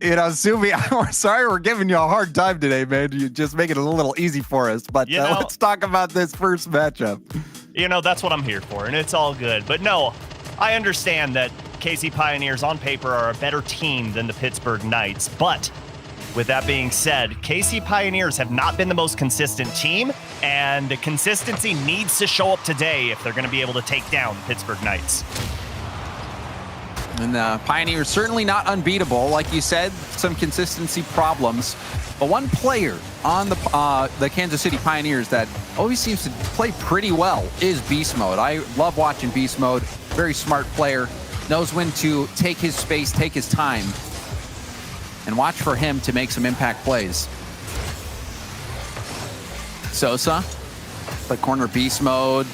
Sumi, we're sorry we're giving you a hard time today, man. You just make it a little easy for us. But let's talk about this first matchup. That's what I'm here for, and it's all good. But no, I understand that KC Pioneers on paper are a better team than the Pittsburg Knights. But with that being said, KC Pioneers have not been the most consistent team, and the consistency needs to show up today if they're going to be able to take down the Pittsburg Knights. And the Pioneers certainly not unbeatable. Like you said, some consistency problems. But one player on the Kansas City Pioneers that always seems to play pretty well is Beast Mode. I love watching Beast Mode. Very smart player. Knows when to take his space, take his time. And watch for him to make some impact plays. Sosa, the corner Beast Mode.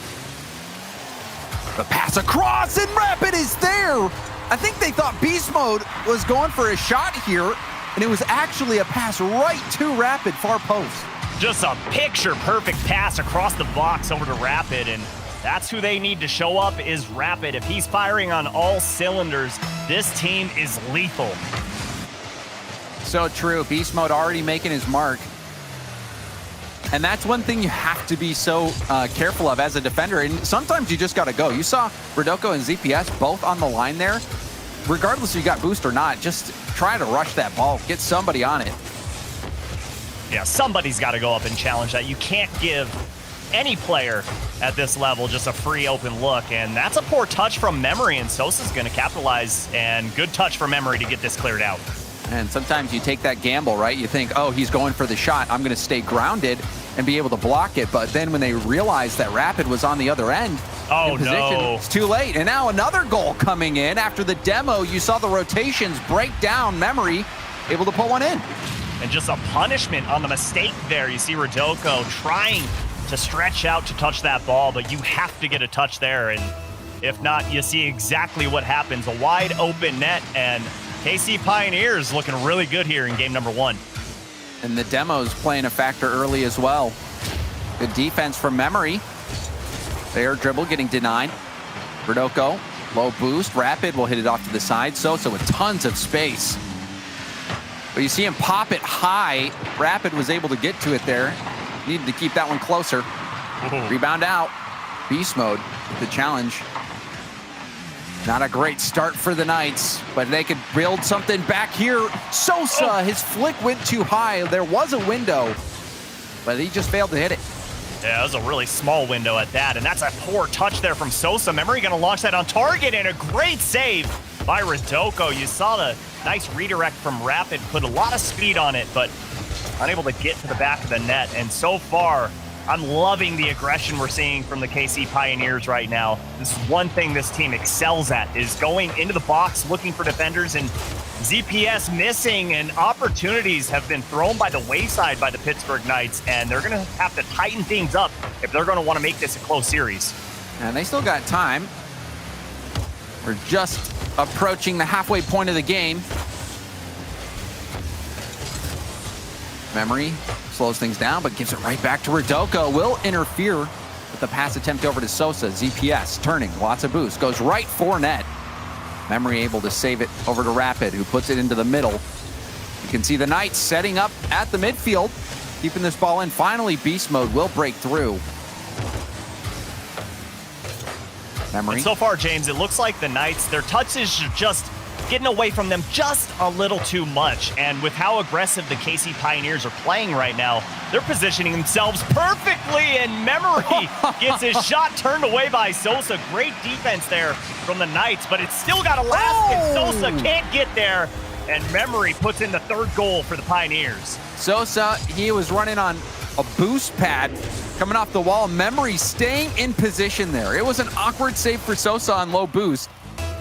The pass across, and Rapid is there. I think they thought Beast Mode was going for a shot here, and it was actually a pass right to Rapid, far post. Just a picture-perfect pass across the box over to Rapid, and that's who they need to show up is Rapid. If he's firing on all cylinders, this team is lethal. So true. Beast Mode already making his mark. And that's one thing you have to be so careful of as a defender. And sometimes you just got to go. You saw Rodoko and ZPS both on the line there. Regardless if you got boost or not, just try to rush that ball. Get somebody on it. Yeah, somebody's got to go up and challenge that. You can't give any player at this level just a free open look. And that's a poor touch from Memory, and Sosa's going to capitalize. And good touch for Memory to get this cleared out. And sometimes you take that gamble, right? You think, oh, he's going for the shot. I'm going to stay grounded and be able to block it. But then when they realized that Rapid was on the other end, in position, no, it's too late. And now another goal coming in. After the demo, you saw the rotations break down. Memory able to put one in. And just a punishment on the mistake there. You see Rodoko trying to stretch out to touch that ball, but you have to get a touch there. And if not, you see exactly what happens. A wide open net, and KC Pioneers looking really good here in game number 1. And the demo's playing a factor early as well. Good defense from Memory. Fair dribble getting denied. Rodoko, low boost. Rapid will hit it off to the side. Sosa with tons of space. But you see him pop it high. Rapid was able to get to it there. Needed to keep that one closer. Rebound out. Beast Mode with the challenge. Not a great start for the Knights, but they could build something back here. Sosa, his flick went too high. There was a window, but he just failed to hit it. Yeah, that was a really small window at that, and that's a poor touch there from Sosa. Memory going to launch that on target, and a great save by Rodoko. You saw the nice redirect from Rapid, put a lot of speed on it, but unable to get to the back of the net. And so far, I'm loving the aggression we're seeing from the KC Pioneers right now. This is one thing this team excels at, is going into the box, looking for defenders, and ZPS missing, and opportunities have been thrown by the wayside by the Pittsburg Knights, and they're going to have to tighten things up if they're going to want to make this a close series. And they still got time. We're just approaching the halfway point of the game. Memory slows things down, but gives it right back to Rodoko. Will interfere with the pass attempt over to Sosa. ZPS turning, lots of boost, goes right for net. Memory able to save it over to Rapid, who puts it into the middle. You can see the Knights setting up at the midfield, keeping this ball in. Finally, Beast Mode will break through. Memory. And so far, James, it looks like the Knights, their touches are just getting away from them just a little too much. And with how aggressive the KC Pioneers are playing right now, they're positioning themselves perfectly, and Memory gets his shot turned away by Sosa. Great defense there from the Knights, but it's still got to last, and Sosa can't get there. And Memory puts in the third goal for the Pioneers. Sosa, he was running on a boost pad coming off the wall. Memory staying in position there. It was an awkward save for Sosa on low boost.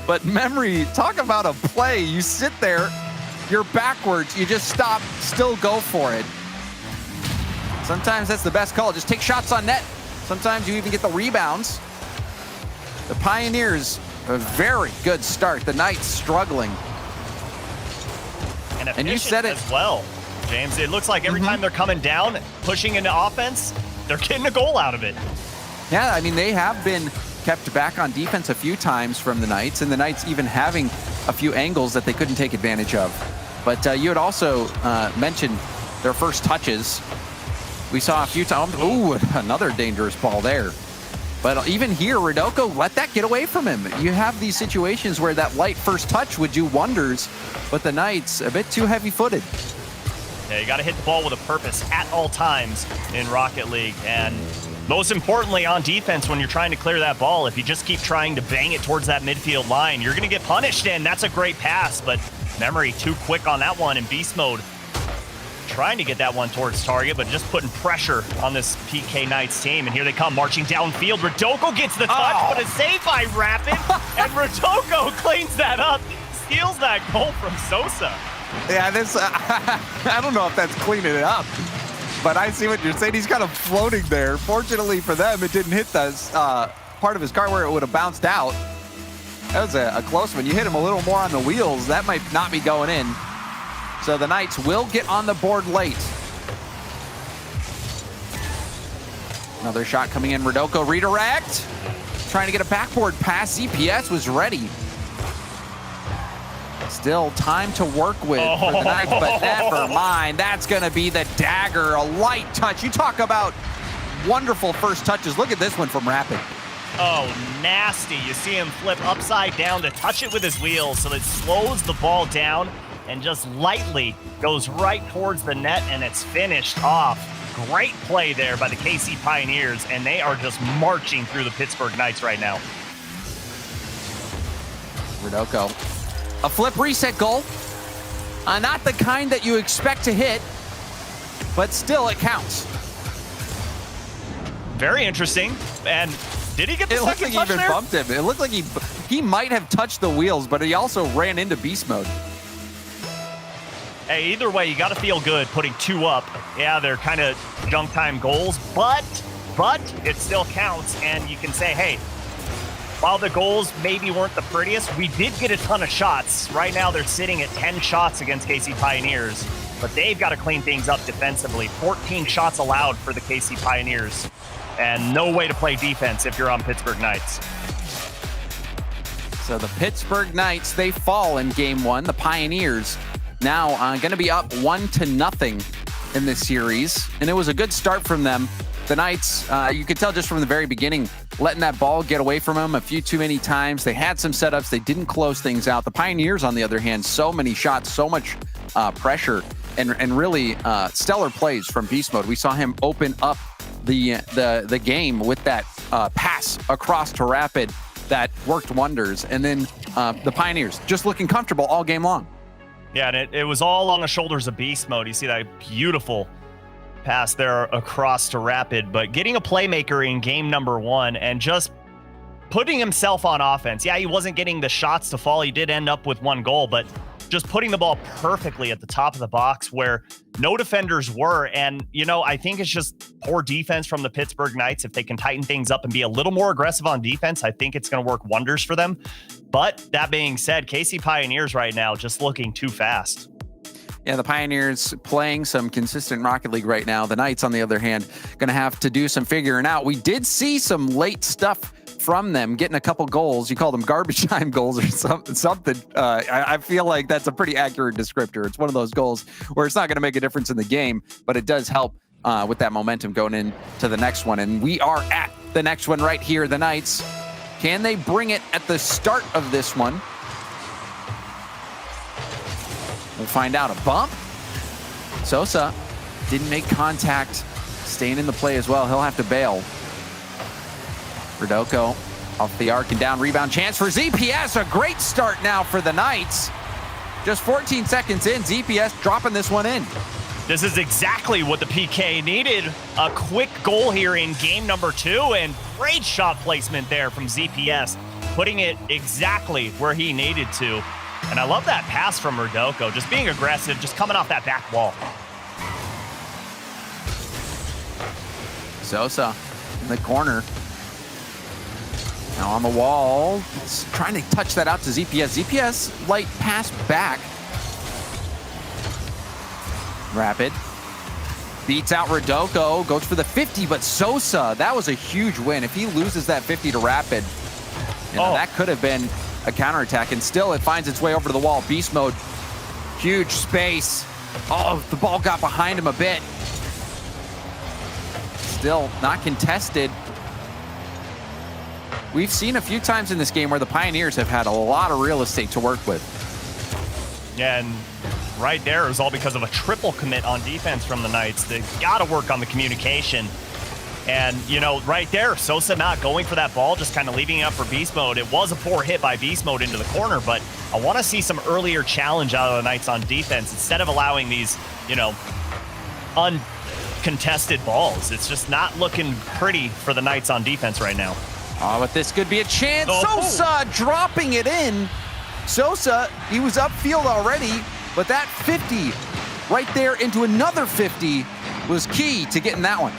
But Memory, talk about a play. You sit there, you're backwards, you just stop, still go for it. Sometimes that's the best call. Just take shots on net. Sometimes you even get the rebounds. The Pioneers, a very good start. The Knights struggling. And you said it as well, James. It looks like every time they're coming down, pushing into offense, they're getting a goal out of it. Yeah, I mean, they have been kept back on defense a few times from the Knights, and the Knights even having a few angles that they couldn't take advantage of. But you had also mentioned their first touches. We saw a few times. Ooh, another dangerous ball there. But even here, Rodoko let that get away from him. You have these situations where that light first touch would do wonders, but the Knights a bit too heavy-footed. Yeah, you got to hit the ball with a purpose at all times in Rocket League. And most importantly on defense, when you're trying to clear that ball, if you just keep trying to bang it towards that midfield line, you're going to get punished. And that's a great pass, but Memory too quick on that one in beast mode. Trying to get that one towards target, but just putting pressure on this PK Knights team. And here they come marching downfield. Rodoko gets the touch, but a save by Rapid. And Rodoko cleans that up, steals that goal from Sosa. Yeah, this, I don't know if that's cleaning it up, but I see what you're saying. He's kind of floating there. Fortunately for them, it didn't hit the part of his car where it would have bounced out. That was a close one. You hit him a little more on the wheels. That might not be going in. So the Knights will get on the board late. Another shot coming in. Rodoko redirect. Trying to get a backboard pass. ZPS was ready. Still time to work with for the Knights, but never mind. That's going to be the dagger, a light touch. You talk about wonderful first touches. Look at this one from Rapid. Oh, nasty. You see him flip upside down to touch it with his wheels, so it slows the ball down and just lightly goes right towards the net, and it's finished off. Great play there by the KC Pioneers, and they are just marching through the Pittsburg Knights right now. Rodoko. A flip reset goal. Not the kind that you expect to hit, but still it counts. Very interesting. And did he get the second touch there? It looked like he even bumped him. It looked like he might have touched the wheels, but he also ran into beast mode. Hey, either way, you got to feel good putting two up. Yeah, they're kind of junk time goals, but it still counts. And you can say, hey, while the goals maybe weren't the prettiest, we did get a ton of shots. Right now, they're sitting at 10 shots against KC Pioneers, but they've got to clean things up defensively. 14 shots allowed for the KC Pioneers, and no way to play defense if you're on Pittsburg Knights. So the Pittsburg Knights, they fall in game one. The Pioneers now going to be up 1-0 in this series, and it was a good start from them. The Knights, you could tell just from the very beginning, letting that ball get away from them a few too many times. They had some setups. They didn't close things out. The Pioneers, on the other hand, so many shots, so much pressure, and really stellar plays from beast mode. We saw him open up the game with that pass across to Rapid that worked wonders. And then the Pioneers just looking comfortable all game long. Yeah, and it was all on the shoulders of beast mode. You see that beautiful pass there across to Rapid, but getting a playmaker in game number one and just putting himself on offense. Yeah, he wasn't getting the shots to fall. He did end up with one goal, but just putting the ball perfectly at the top of the box where no defenders were. And, you know, I think it's just poor defense from the Pittsburg Knights. If they can tighten things up and be a little more aggressive on defense, I think it's going to work wonders for them. But that being said, KC Pioneers right now just looking too fast. Yeah, the Pioneers playing some consistent Rocket League right now. The Knights, on the other hand, going to have to do some figuring out. We did see some late stuff from them, getting a couple goals. You call them garbage time goals or something. I feel like that's a pretty accurate descriptor. It's one of those goals where it's not going to make a difference in the game, but it does help with that momentum going into the next one. And we are at the next one right here. The Knights, can they bring it at the start of this one? We'll find out. A bump. Sosa didn't make contact, staying in the play as well. He'll have to bail. Rodoko off the arc and down. Rebound chance for ZPS. A great start now for the Knights. Just 14 seconds in, ZPS dropping this one in. This is exactly what the PK needed. A quick goal here in game number 2, and great shot placement there from ZPS, putting it exactly where he needed to. And I love that pass from Rodoko, just being aggressive, just coming off that back wall. Sosa in the corner. Now on the wall, it's trying to touch that out to ZPS. ZPS light pass back. Rapid beats out Rodoko, goes for the 50, but Sosa, that was a huge win. If he loses that 50 to Rapid, that could have been a counterattack, and still it finds its way over to the wall. Beast mode Huge space. Oh, the ball got behind him a bit. Still not contested. We've seen a few times in this game where the Pioneers have had a lot of real estate to work with. Yeah, and right there is all because of a triple commit on defense from the Knights. They got to work on the communication. And, you know, right there, Sosa not going for that ball, just kind of leaving it up for Beast Mode. It was a poor hit by Beast Mode into the corner, but I want to see some earlier challenge out of the Knights on defense instead of allowing these, you know, uncontested balls. It's just not looking pretty for the Knights on defense right now. Oh, but this could be a chance. Oh. Sosa dropping it in. Sosa, he was upfield already, but that 50 right there into another 50 was key to getting that one.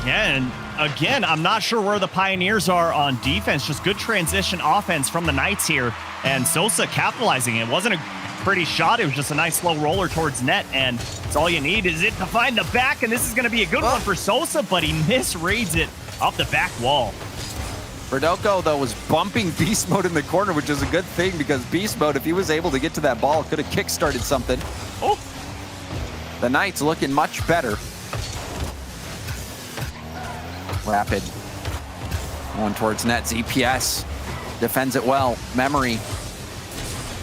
Yeah, and again, I'm not sure where the Pioneers are on defense. Just good transition offense from the Knights here. And Sosa capitalizing. It wasn't a pretty shot. It was just a nice slow roller towards net. And it's all you need is it to find the back. And this is going to be a good one for Sosa, but he misreads it off the back wall. Verdoco, though, was bumping Beast Mode in the corner, which is a good thing because Beast Mode, if he was able to get to that ball, could have kick-started something. Oh. The Knights looking much better. Rapid. Going towards net. ZPS defends it well. Memory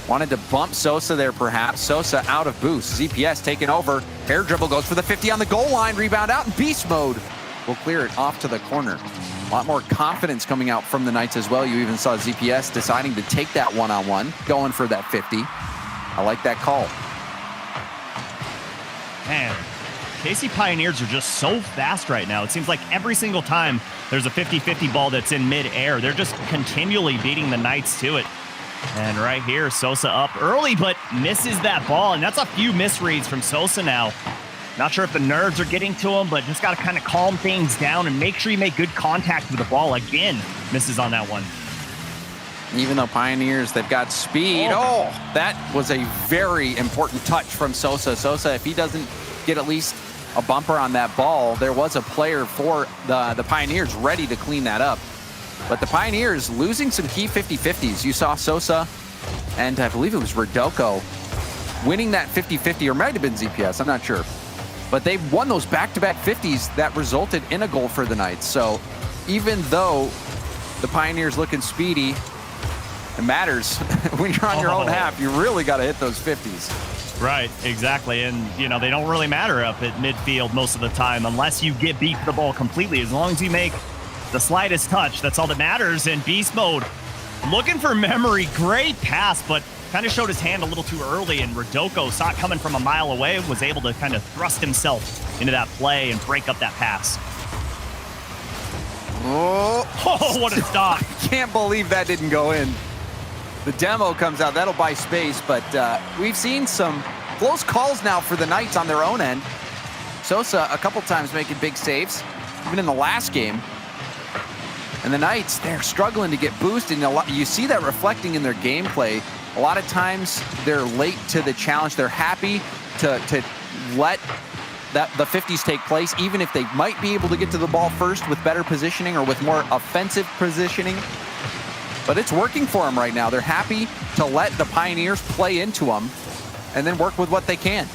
wanted to bump Sosa there, perhaps. Sosa out of boost. ZPS taking over. Air dribble goes for the 50 on the goal line. Rebound out in Beast Mode. Will clear it off to the corner. A lot more confidence coming out from the Knights as well. You even saw ZPS deciding to take that one-on-one, going for that 50. I like that call. Man, KC Pioneers are just so fast right now. It seems like every single time there's a 50-50 ball that's in mid-air, they're just continually beating the Knights to it. And right here, Sosa up early, but misses that ball. And that's a few misreads from Sosa now. Not sure if the nerves are getting to him, but just got to kind of calm things down and make sure you make good contact with the ball. Again, misses on that one. Even though Pioneers, they've got speed. Oh, that was a very important touch from Sosa. Sosa, if he doesn't get at least a bumper on that ball, there was a player for the Pioneers ready to clean that up. But the Pioneers losing some key 50-50s. You saw Sosa, and I believe it was Verdoco, winning that 50-50, or might have been ZPS, I'm not sure. But they won those back-to-back 50s that resulted in a goal for the Knights. So even though the Pioneers looking speedy, it matters. When you're on your own half, you really got to hit those 50s. Right, exactly. And, you know, they don't really matter up at midfield most of the time unless you get beat the ball completely. As long as you make the slightest touch, that's all that matters. In Beast Mode, looking for Memory. Great pass, but kind of showed his hand a little too early, and Verdoco saw it coming from a mile away, was able to kind of thrust himself into that play and break up that pass. Oh, what a stop. I can't believe that didn't go in. The demo comes out. That'll buy space, but we've seen some close calls now for the Knights on their own end. Sosa a couple times making big saves, even in the last game. And the Knights, they're struggling to get boosted. You see that reflecting in their gameplay. A lot of times they're late to the challenge. They're happy to let the 50s take place, even if they might be able to get to the ball first with better positioning or with more offensive positioning. But it's working for them right now. They're happy to let the Pioneers play into them and then work with what they can.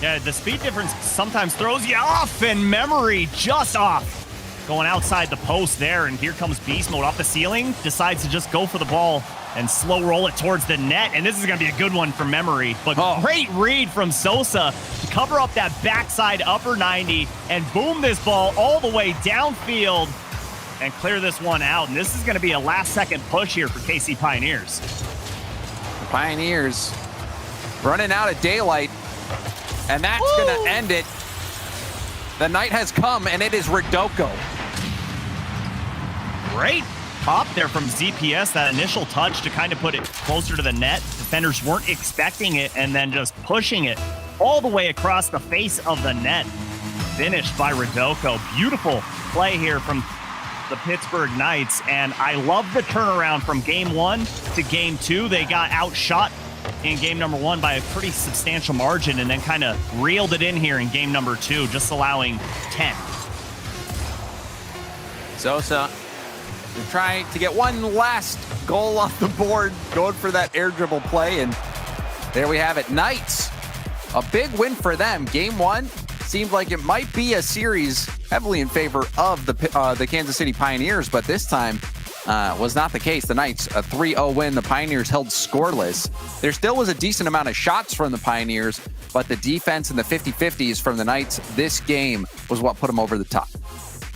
Yeah, the speed difference sometimes throws you off, and Memory just off. Going outside the post there, and here comes Beast Mode off the ceiling. Decides to just go for the ball and slow roll it towards the net, and this is going to be a good one for Memory. But great read from Sosa to cover up that backside upper 90 and boom this ball all the way downfield and clear this one out. And this is going to be a last-second push here for KC Pioneers. The Pioneers running out of daylight, and that's going to end it. The night has come, and it is Verdoco. Great pop there from ZPS, that initial touch to kind of put it closer to the net. Defenders weren't expecting it, and then just pushing it all the way across the face of the net. Finished by Verdoco. Beautiful play here from the Pittsburg Knights, and I love the turnaround from game 1 to game 2. They got outshot in game number 1 by a pretty substantial margin, and then kind of reeled it in here in game number 2, just allowing 10. Sosa trying to get one last goal off the board, going for that air dribble play, and there we have it. Knights, a big win for them. Game 1 seemed like it might be a series heavily in favor of the Kansas City Pioneers, but this time was not the case. The Knights, a 3-0 win. The Pioneers held scoreless. There still was a decent amount of shots from the Pioneers, but the defense and the 50-50s from the Knights this game was what put them over the top.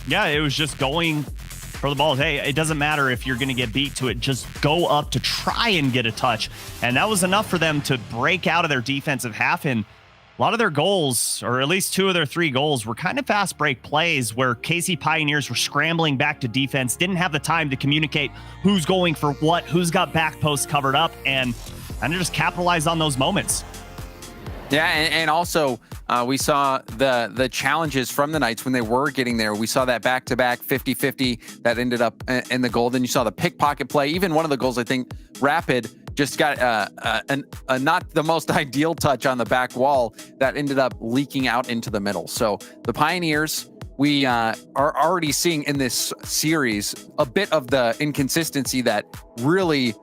Yeah, it was just going for the ball. Hey, it doesn't matter if you're going to get beat to it. Just go up to try and get a touch. And that was enough for them to break out of their defensive half. And a lot of their goals, or at least 2 of their 3 goals, were kind of fast break plays where KC Pioneers were scrambling back to defense, didn't have the time to communicate who's going for what, who's got back posts covered up, and just capitalize on those moments. Yeah, and also we saw the challenges from the Knights when they were getting there. We saw that back-to-back 50-50 that ended up in the goal. Then you saw the pickpocket play. Even one of the goals, I think, Rapid just got a not the most ideal touch on the back wall that ended up leaking out into the middle. So the Pioneers, we are already seeing in this series a bit of the inconsistency that really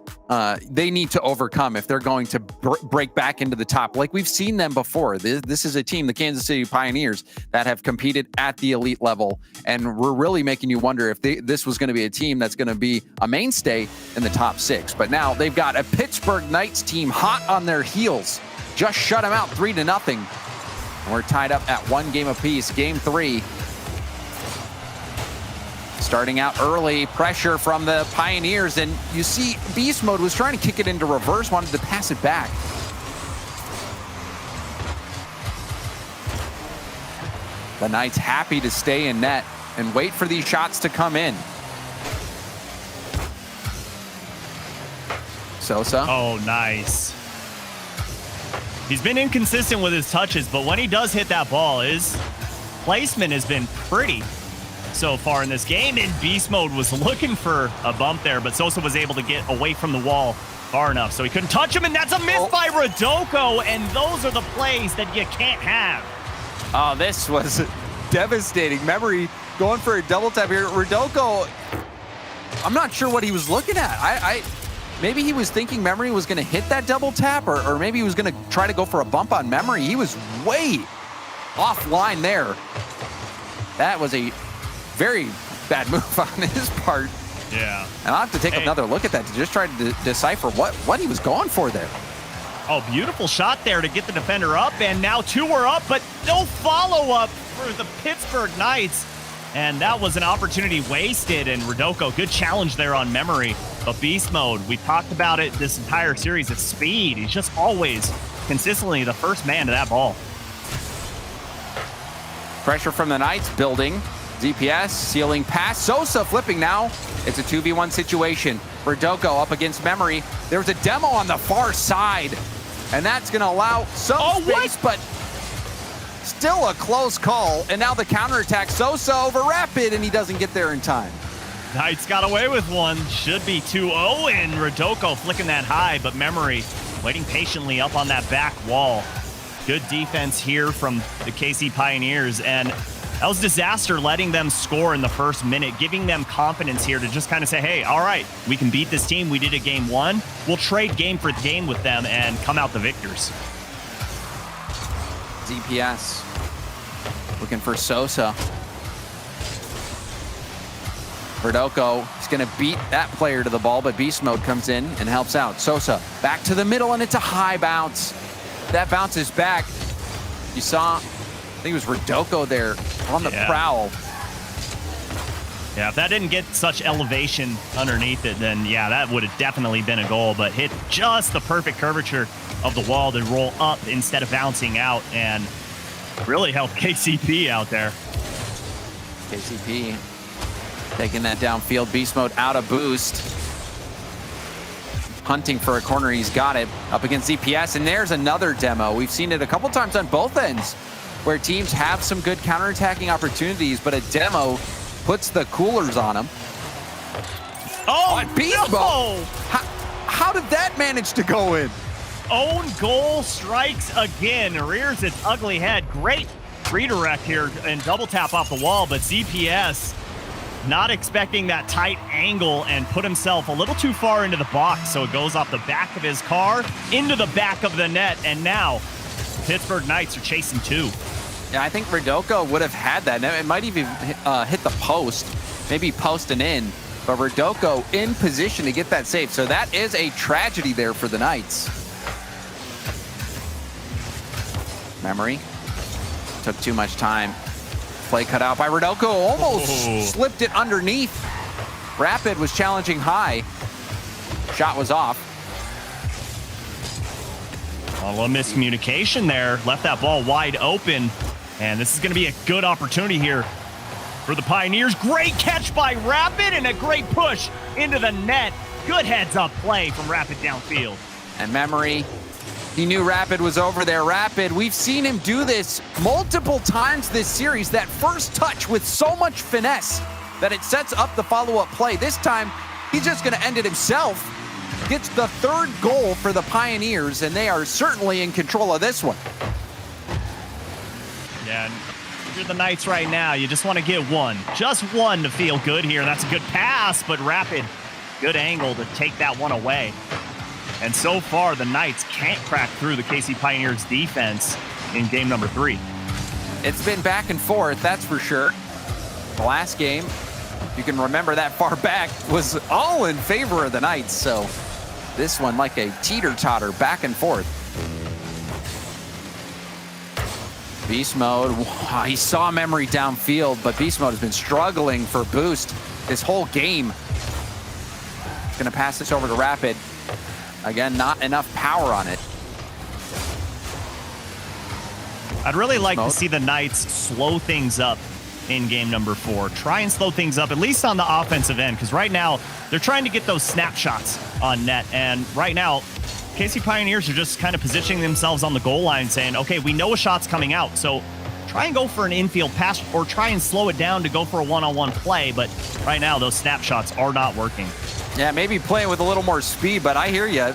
they need to overcome if they're going to break back into the top. Like we've seen them before. This is a team, the Kansas City Pioneers, that have competed at the elite level. And we're really making you wonder if this was going to be a team that's going to be a mainstay in the top 6. But now they've got a Pittsburg Knights team hot on their heels. Just shut them out 3-0. And we're tied up at 1 game apiece. Game 3. Starting out early, pressure from the Pioneers, and you see Beast Mode was trying to kick it into reverse, wanted to pass it back. The Knights happy to stay in net and wait for these shots to come in. Sosa. Oh, nice. He's been inconsistent with his touches, but when he does hit that ball, his placement has been pretty so far in this game, and Beast Mode was looking for a bump there, but Sosa was able to get away from the wall far enough so he couldn't touch him, and that's a miss by Rodoko, and those are the plays that you can't have. Oh, this was devastating. Memory going for a double tap here. Rodoko, I'm not sure what he was looking at. Maybe he was thinking Memory was going to hit that double tap, or maybe he was going to try to go for a bump on Memory. He was way offline there. That was a very bad move on his part. Yeah. And I'll have to take another look at that to just try to decipher what he was going for there. Oh, beautiful shot there to get the defender up, and now 2 are up, but no follow-up for the Pittsburg Knights. And that was an opportunity wasted, and Rodoko, good challenge there on Memory. But Beast Mode, we talked about it this entire series, it's speed. He's just always consistently the first man to that ball. Pressure from the Knights building. DPS, sealing pass. Sosa flipping now. It's a 2v1 situation. Rodoko up against Memory. There's a demo on the far side, and that's going to allow some space, but still a close call. And now the counterattack. Sosa over Rapid, and he doesn't get there in time. Knights got away with one. Should be 2-0, and Rodoko flicking that high, but Memory waiting patiently up on that back wall. Good defense here from the KC Pioneers, and that was disaster letting them score in the first minute, giving them confidence here to just kind of say, hey, all right, we can beat this team. We did it game 1. We'll trade game for game with them and come out the victors. DPS looking for Sosa. Rodoko is going to beat that player to the ball, but Beast Mode comes in and helps out. Sosa back to the middle, and it's a high bounce. That bounces back. You saw, I think it was Rodoko there on the prowl. Yeah, if that didn't get such elevation underneath it, then yeah, that would have definitely been a goal, but hit just the perfect curvature of the wall to roll up instead of bouncing out, and really helped KCP out there. KCP taking that downfield. Beast Mode out of boost. Hunting for a corner, he's got it up against ZPS, and there's another demo. We've seen it a couple times on both ends where teams have some good counterattacking opportunities, but a demo puts the coolers on them. Oh, Beast Mode! How did that manage to go in? Own goal strikes again, rears its ugly head. Great redirect here and double tap off the wall, but ZPS not expecting that tight angle and put himself a little too far into the box. So it goes off the back of his car into the back of the net. And now Pittsburgh Knights are chasing 2. Yeah, I think Rodoko would have had that. It might even hit the post, maybe post and in. But Rodoko in position to get that save. So that is a tragedy there for the Knights. Memory took too much time. Play cut out by Rodoko, almost slipped it underneath. Rapid was challenging high. Shot was off. A little miscommunication there. Left that ball wide open. And this is going to be a good opportunity here for the Pioneers. Great catch by Rapid and a great push into the net. Good heads-up play from Rapid downfield. And Memory, he knew Rapid was over there. Rapid, we've seen him do this multiple times this series. That first touch with so much finesse that it sets up the follow-up play. This time, he's just going to end it himself. Gets the 3rd goal for the Pioneers, and they are certainly in control of this one. Yeah, and if you're the Knights right now, you just want to get one. Just one to feel good here. That's a good pass, but Rapid, good angle to take that one away. And so far, the Knights can't crack through the KC Pioneers defense in game number 3. It's been back and forth, that's for sure. The last game, you can remember that far back, was all in favor of the Knights. So this one like a teeter-totter back and forth. Beast mode, wow, he saw Memory downfield, but Beast mode has been struggling for boost this whole game. Gonna pass this over to Rapid. Again, not enough power on it. I'd really like to see the Knights slow things up in game number 4. Try and slow things up, at least on the offensive end, because right now they're trying to get those snapshots on net. And right now, KC Pioneers are just kind of positioning themselves on the goal line saying, okay, we know a shot's coming out, so try and go for an infield pass or try and slow it down to go for a one-on-one play. But right now, those snapshots are not working. Yeah, maybe playing with a little more speed, but I hear you.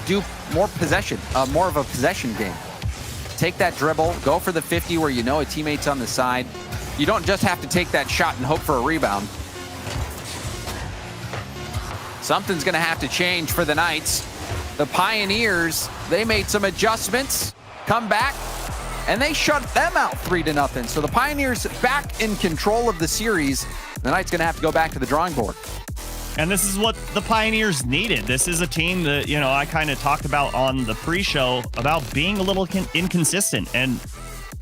Do more possession, more of a possession game. Take that dribble, go for the 50 where you know a teammate's on the side. You don't just have to take that shot and hope for a rebound. Something's going to have to change for the Knights. The Pioneers, they made some adjustments, come back, and they shut them out 3-0. So the Pioneers back in control of the series. The Knights going to have to go back to the drawing board. And this is what the Pioneers needed. This is a team that, you know, I kind of talked about on the pre-show about being a little inconsistent. And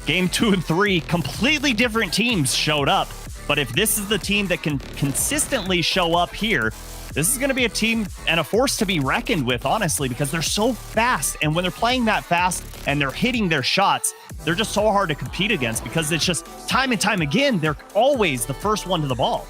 game 2 and 3, completely different teams showed up. But if this is the team that can consistently show up here, this is going to be a team and a force to be reckoned with, honestly, because they're so fast. And when they're playing that fast and they're hitting their shots, they're just so hard to compete against because it's just time and time again, they're always the first one to the ball.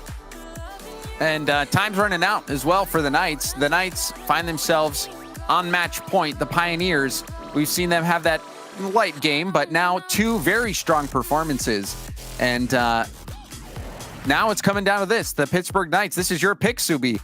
And time's running out as well for the Knights. The Knights find themselves on match point. The Pioneers, we've seen them have that light game, but now 2 very strong performances. And now it's coming down to this, the Pittsburgh Knights. This is your pick, Subi.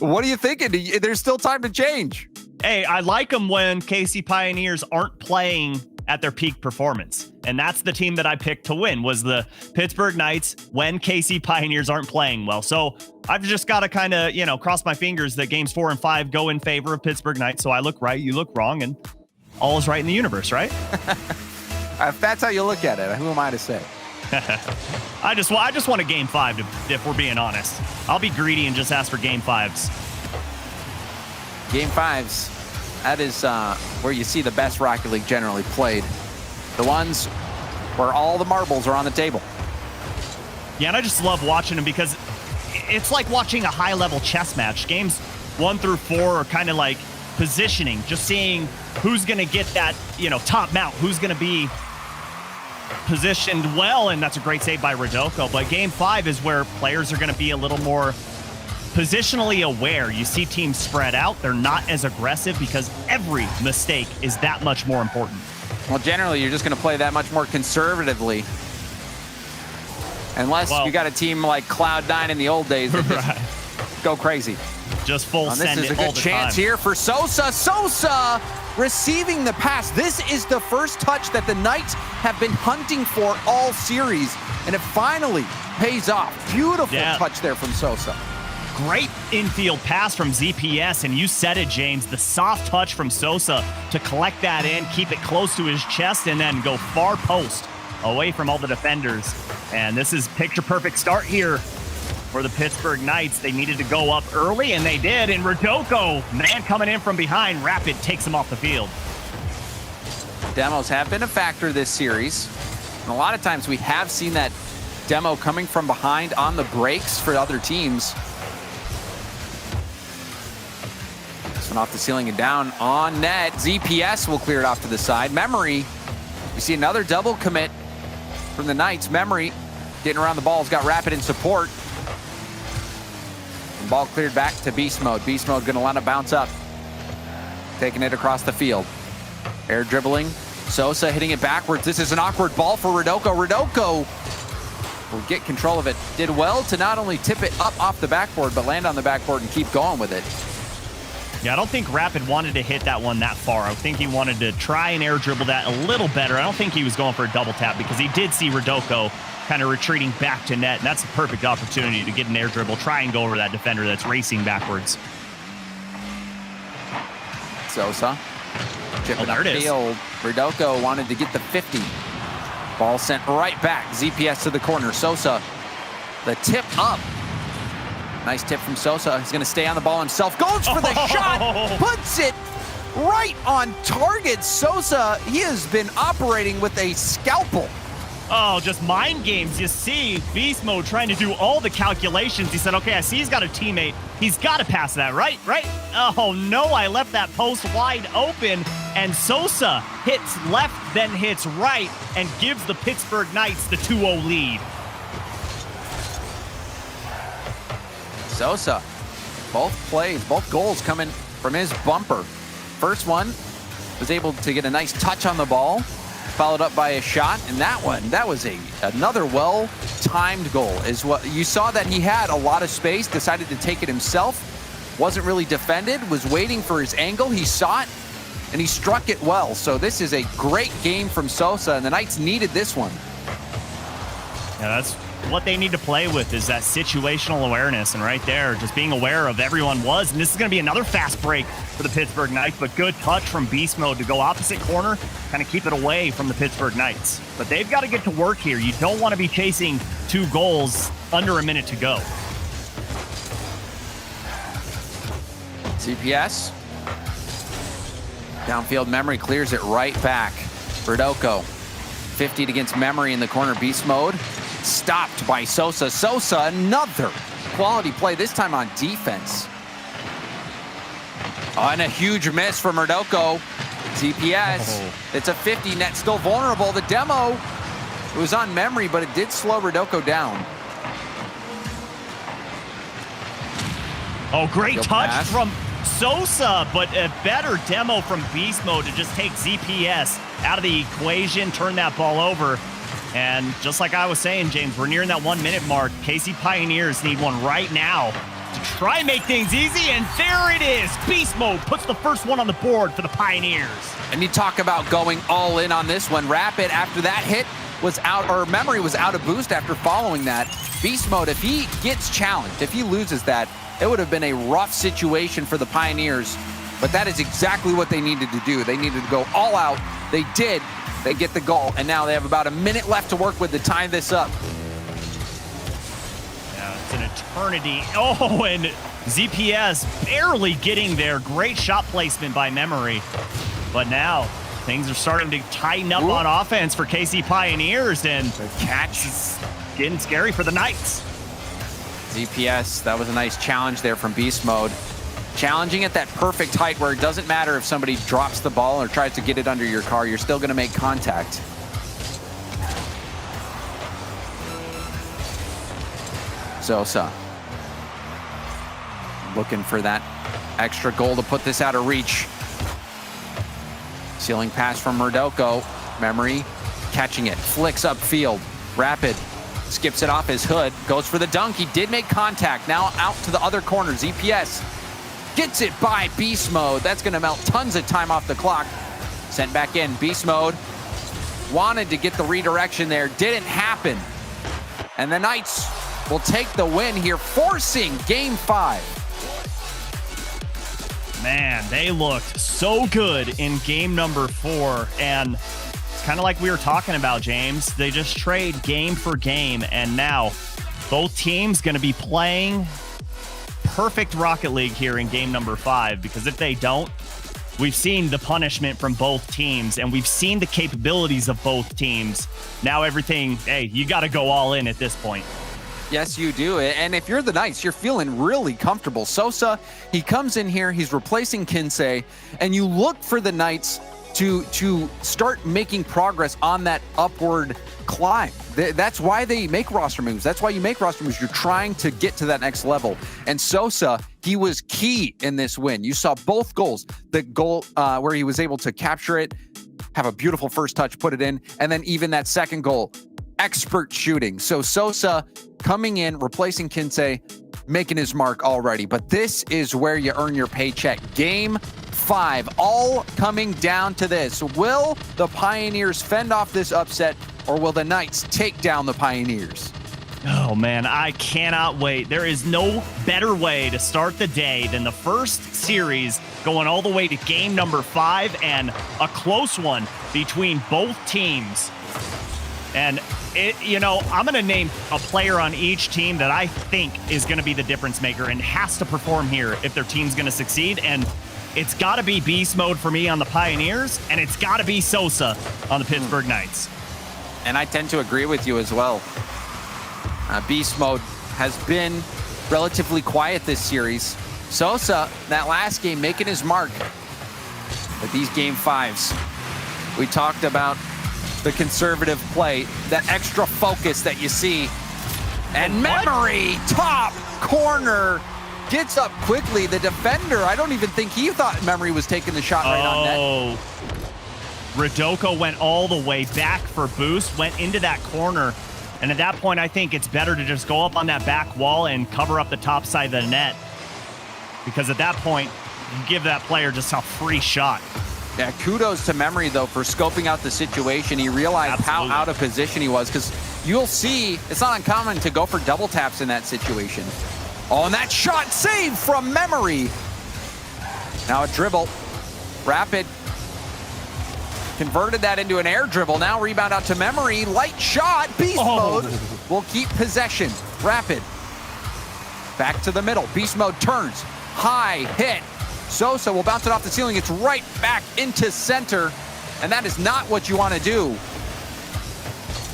What are you thinking? There's still time to change. Hey, I like them when KC Pioneers aren't playing at their peak performance. And that's the team that I picked to win, was the Pittsburgh Knights when KC Pioneers aren't playing well. So I've just got to kind of, you know, cross my fingers that games 4 and 5 go in favor of Pittsburgh Knights. So I look right, you look wrong, and all is right in the universe, right? If that's how you look at it, who am I to say? I just want a game 5, if we're being honest. I'll be greedy and just ask for game 5s. Game 5s. That is where you see the best Rocket League generally played. The ones where all the marbles are on the table. Yeah, and I just love watching them because it's like watching a high-level chess match. Games 1 through 4 are kind of like positioning, just seeing who's going to get that, you know, top mount, who's going to be positioned well, and that's a great save by Rodoko. But game 5 is where players are going to be a little more positionally aware. You see teams spread out. They're not as aggressive because every mistake is that much more important. Well, generally, you're just going to play that much more conservatively. Unless you got a team like Cloud9 in the old days that just go crazy. Just full send it all the time. This is a good chance here for Sosa. Sosa receiving the pass. This is the first touch that the Knights have been hunting for all series, and it finally pays off. Beautiful touch there from Sosa. Great infield pass from ZPS, and you said it, James, the soft touch from Sosa to collect that in, keep it close to his chest, and then go far post away from all the defenders. And this is picture-perfect start here for the Pittsburgh Knights. They needed to go up early, and they did. And Rodoko, man coming in from behind, Rapid takes him off the field. Demos have been a factor this series. And a lot of times we have seen that demo coming from behind on the breaks for other teams. This one off the ceiling and down on net. ZPS will clear it off to the side. Memory, you see another double commit from the Knights. Memory getting around the ball, has got Rapid in support. Ball cleared back to beast mode. Beast mode going to let it bounce up. Taking it across the field. Air dribbling. Sosa hitting it backwards. This is an awkward ball for Rodoko. Rodoko will get control of it. Did well to not only tip it up off the backboard, but land on the backboard and keep going with it. Yeah, I don't think Rapid wanted to hit that one that far. I think he wanted to try and air dribble that a little better. I don't think he was going for a double tap because he did see Rodoko kind of retreating back to net, and that's a perfect opportunity to get an air dribble, try and go over that defender that's racing backwards. Sosa chipping upfield. Rodoko wanted to get the 50. Ball sent right back. ZPS to the corner. Sosa, the tip up. Nice tip from Sosa. He's going to stay on the ball himself. Goes for the shot. Puts it right on target. Sosa, he has been operating with a scalpel. Oh, just mind games. You see Beast Mode trying to do all the calculations. He said, okay, I see he's got a teammate. He's got to pass that, right? Oh, no, I left that post wide open. And Sosa hits left, then hits right, and gives the Pittsburgh Knights the 2-0 lead. Sosa, both goals coming from his bumper. First one was able to get a nice touch on the ball, followed up by a shot, and that was another well-timed goal. Is what you saw, that he had a lot of space, decided to take it himself, wasn't really defended, was waiting for his angle. He saw it, and he struck it well. So this is a great game from Sosa, and the Knights needed this one. Yeah, that's what they need to play with, is that situational awareness, and right there, just being aware of everyone was. And this is going to be another fast break for the Pittsburgh Knights, but good touch from Beast Mode to go opposite corner, kind of keep it away from the Pittsburgh Knights. But they've got to get to work here. You don't want to be chasing 2 goals under a minute to go. CPS. Downfield, Memory clears it right back. Rodoko, 50 against Memory in the corner. Beast Mode stopped by Sosa. Sosa, another quality play, this time on defense. Oh, and a huge miss from Rodoko. ZPS, It's a 50, net still vulnerable. The demo, it was on Memory, but it did slow Rodoko down. Oh, great touch from Sosa, but a better demo from Beast Mode to just take ZPS out of the equation, turn that ball over. And just like I was saying, James, we're nearing that 1 minute mark. KC Pioneers need one right now to try and make things easy, and there it is. Beast Mode puts the first one on the board for the Pioneers. And you talk about going all in on this one. Rapid, after that hit, was out, or Memory was out of boost after following that. Beast Mode, if he gets challenged, if he loses that, it would have been a rough situation for the Pioneers, but that is exactly what they needed to do. They needed to go all out. They did. They get the goal, and now they have about a minute left to work with to tie this up. Yeah, it's an eternity. Oh, and ZPS barely getting there. Great shot placement by Memory. But now things are starting to tighten up on offense for KC Pioneers, and the catch is getting scary for the Knights. ZPS, that was a nice challenge there from Beast Mode. Challenging at that perfect height where it doesn't matter if somebody drops the ball or tries to get it under your car, you're still going to make contact. Sosa looking for that extra goal to put this out of reach. Ceiling pass from Rodoko. Memory catching it, flicks upfield. Rapid skips it off his hood, goes for the dunk. He did make contact. Now out to the other corner. ZPS Gets it by Beast Mode. That's going to melt tons of time off the clock. Sent back in. Beast Mode wanted to get the redirection there. Didn't happen. And the Knights will take the win here, forcing Game 5. Man, they looked so good in game number 4. And it's kind of like we were talking about, James. They just trade game for game. And now both teams going to be playing perfect Rocket League here in game number 5, because if they don't, we've seen the punishment from both teams and we've seen the capabilities of both teams. Now everything, hey, you got to go all in at this point. Yes, you do. And if you're the Knights, you're feeling really comfortable. Sosa, he comes in here, he's replacing Kinsey, and you look for the Knights to start making progress on that upward climb. That's why they make roster moves. That's why you make roster moves. You're trying to get to that next level. And Sosa, he was key in this win. You saw both goals. The goal where he was able to capture it, have a beautiful first touch, put it in, and then even that second goal, expert shooting. So Sosa coming in, replacing Kinsey, making his mark already. But this is where you earn your paycheck. Game 5, all coming down to this. Will the Pioneers fend off this upset, or will the Knights take down the Pioneers? Oh man, I cannot wait. There is no better way to start the day than the first series going all the way to game number 5, and a close one between both teams. And I'm going to name a player on each team that I think is going to be the difference maker and has to perform here if their team's going to succeed. And it's got to be Beast Mode for me on the Pioneers, and it's got to be Sosa on the Pittsburg Knights. And I tend to agree with you as well. Beast Mode has been relatively quiet this series. Sosa, that last game, making his mark. But these game 5s, we talked about the conservative play, that extra focus that you see. And Memory, top corner, gets up quickly. The defender, I don't even think he thought Memory was taking the shot right on net. Rodoko went all the way back for boost, went into that corner. And at that point, I think it's better to just go up on that back wall and cover up the top side of the net. Because at that point, you give that player just a free shot. Yeah, kudos to Memory, though, for scoping out the situation. He realized how out of position he was, because you'll see it's not uncommon to go for double taps in that situation. Oh, and that shot saved from Memory. Now a dribble. Rapid converted that into an air dribble. Now rebound out to Memory. Light shot. Beast Mode will keep possession. Rapid. Back to the middle. Beast Mode turns. High hit. Sosa will bounce it off the ceiling. It's right back into center, and that is not what you want to do.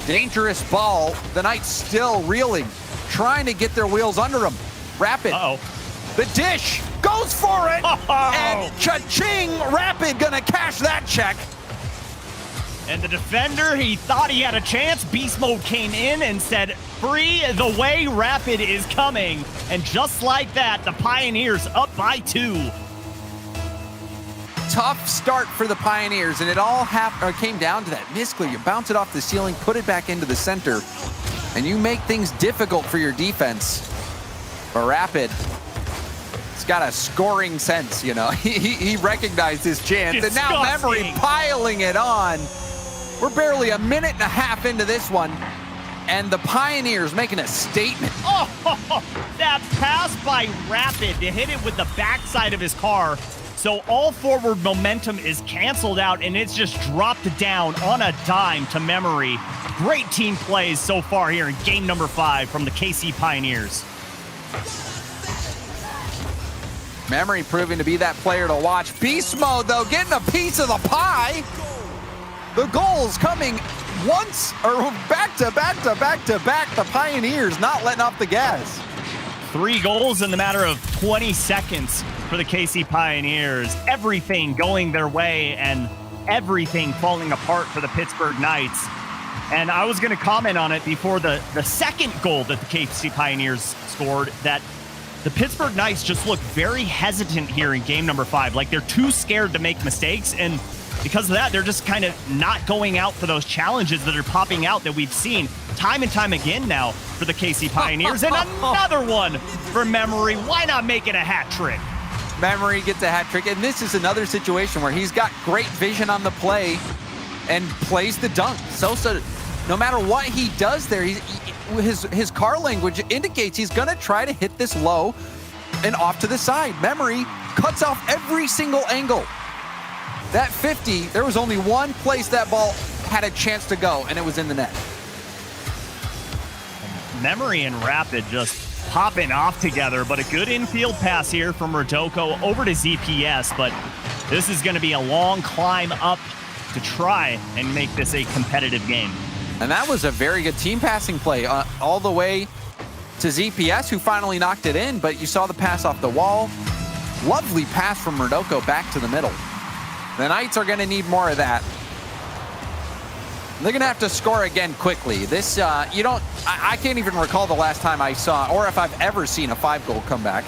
Dangerous ball. The Knights still reeling, trying to get their wheels under them. Rapid. The dish goes for it, and cha-ching! Rapid gonna cash that check. And the defender, he thought he had a chance. Beast Mode came in and said, free the way Rapid is coming. And just like that, the Pioneers up by 2. Tough start for the Pioneers, and it all came down to that misclear. You bounce it off the ceiling, put it back into the center, and you make things difficult for your defense. But Rapid, it's got a scoring sense, you know. He recognized his chance, and now Memory piling it on. We're barely a minute and a half into this one, and the Pioneers making a statement. That pass by Rapid to hit it with the backside of his car. So all forward momentum is canceled out, and it's just dropped down on a dime to Memory. Great team plays so far here in game number 5 from the KC Pioneers. Memory proving to be that player to watch. Beast Mode, though, getting a piece of the pie. The goals coming once, or back to back to back to back. The Pioneers not letting off the gas. 3 goals in the matter of 20 seconds for the KC Pioneers. Everything going their way and everything falling apart for the Pittsburg Knights. And I was going to comment on it before the second goal that the KC Pioneers scored, that the Pittsburg Knights just look very hesitant here in game number 5. Like they're too scared to make mistakes, and because of that, they're just kind of not going out for those challenges that are popping out that we've seen time and time again now for the KC Pioneers. And another one for Memory. Why not make it a hat trick? Memory gets a hat trick, and this is another situation where he's got great vision on the play and plays the dunk. Sosa, no matter what he does there, his car language indicates he's gonna try to hit this low and off to the side. Memory cuts off every single angle. That 50, there was only one place that ball had a chance to go, and it was in the net. Memory and Rapid just popping off together, but a good infield pass here from Rodoko over to ZPS, but this is going to be a long climb up to try and make this a competitive game. And that was a very good team passing play all the way to ZPS, who finally knocked it in, but you saw the pass off the wall. Lovely pass from Rodoko back to the middle. The Knights are going to need more of that. They're going to have to score again quickly. This, I can't even recall the last time I saw, or if I've ever seen a 5-goal comeback.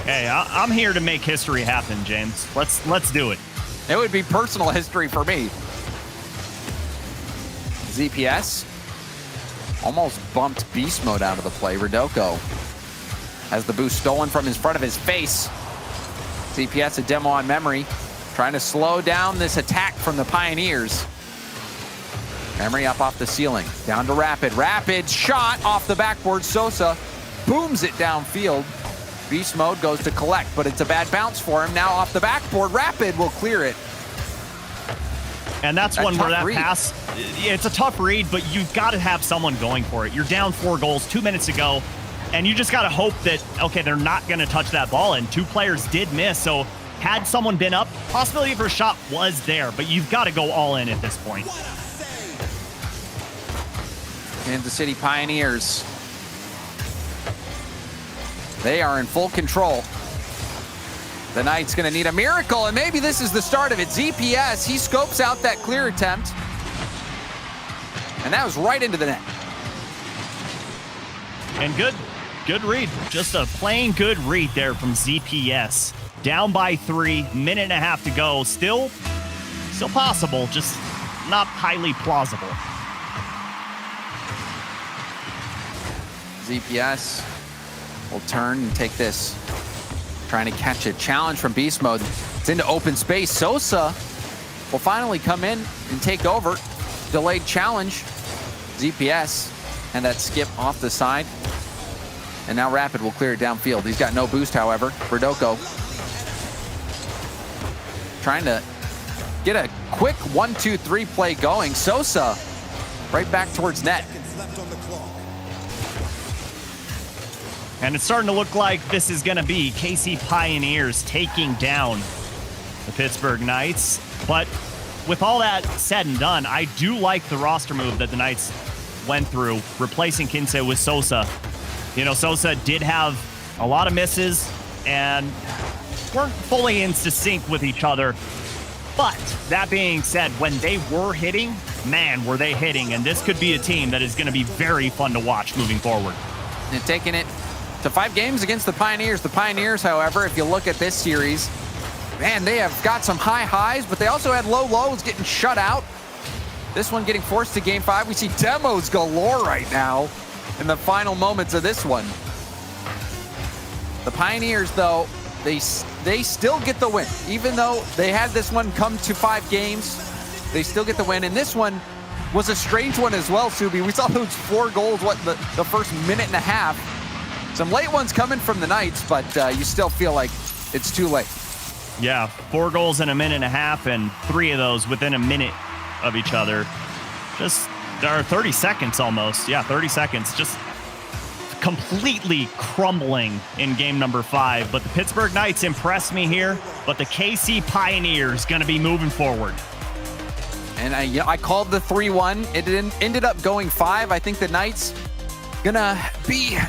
Hey, I'm here to make history happen, James. Let's do it. It would be personal history for me. ZPS almost bumped beast mode out of the play. Rodoko has the boost stolen from his front of his face. ZPS a demo on Memory, trying to slow down this attack from the Pioneers. Memory up off the ceiling, down to Rapid. Rapid shot off the backboard. Sosa booms it downfield. Beast mode goes to collect, but it's a bad bounce for him. Now off the backboard, Rapid will clear it. And that's one where that read. pass, it's a tough read, but you've got to have someone going for it. You're down 4 goals 2 minutes ago, and you just got to hope that, okay, they're not going to touch that ball, and 2 players did miss, so had someone been up, possibility for a shot was there, but you've got to go all in at this point. Kansas City Pioneers. They are in full control. The Knights going to need a miracle, and maybe this is the start of it. ZPS, he scopes out that clear attempt, and that was right into the net. And good read. Just a plain good read there from ZPS. Down by 3, minute and a half to go. Still possible, just not highly plausible. ZPS will turn and take this. Trying to catch a challenge from Beast Mode. It's into open space. Sosa will finally come in and take over. Delayed challenge. ZPS and that skip off the side. And now Rapid will clear it downfield. He's got no boost, however. Rodoko trying to get a quick 1-2-3 play going. Sosa right back towards net. And it's starting to look like this is going to be KC Pioneers taking down the Pittsburg Knights. But with all that said and done, I do like the roster move that the Knights went through, replacing Kinsey with Sosa. You know, Sosa did have a lot of misses and weren't fully in sync with each other. But that being said, when they were hitting, man, were they hitting. And this could be a team that is going to be very fun to watch moving forward. And taking it to 5 games against the Pioneers. The Pioneers, however, if you look at this series, man, they have got some high highs, but they also had low lows getting shut out. This one getting forced to game 5. We see demos galore right now in the final moments of this one. The Pioneers, though, they still get the win. Even though they had this one come to 5 games, they still get the win. And this one was a strange one as well, Subi. We saw those 4 goals, the first minute and a half. Some late ones coming from the Knights, but you still feel like it's too late. Yeah, 4 goals in a minute and a half, and 3 of those within a minute of each other. Just, there are 30 seconds almost. Yeah, 30 seconds. Just completely crumbling in game number 5. But the Pittsburg Knights impressed me here, but the KC Pioneers going to be moving forward. And I called the 3-1. It ended up going 5. I think the Knights gonna be,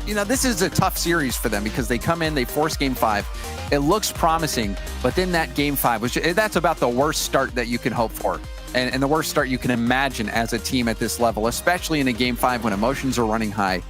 this is a tough series for them because they come in, they force game 5. It looks promising, but then that game 5, that's about the worst start that you can hope for. And the worst start you can imagine as a team at this level, especially in a game 5 when emotions are running high.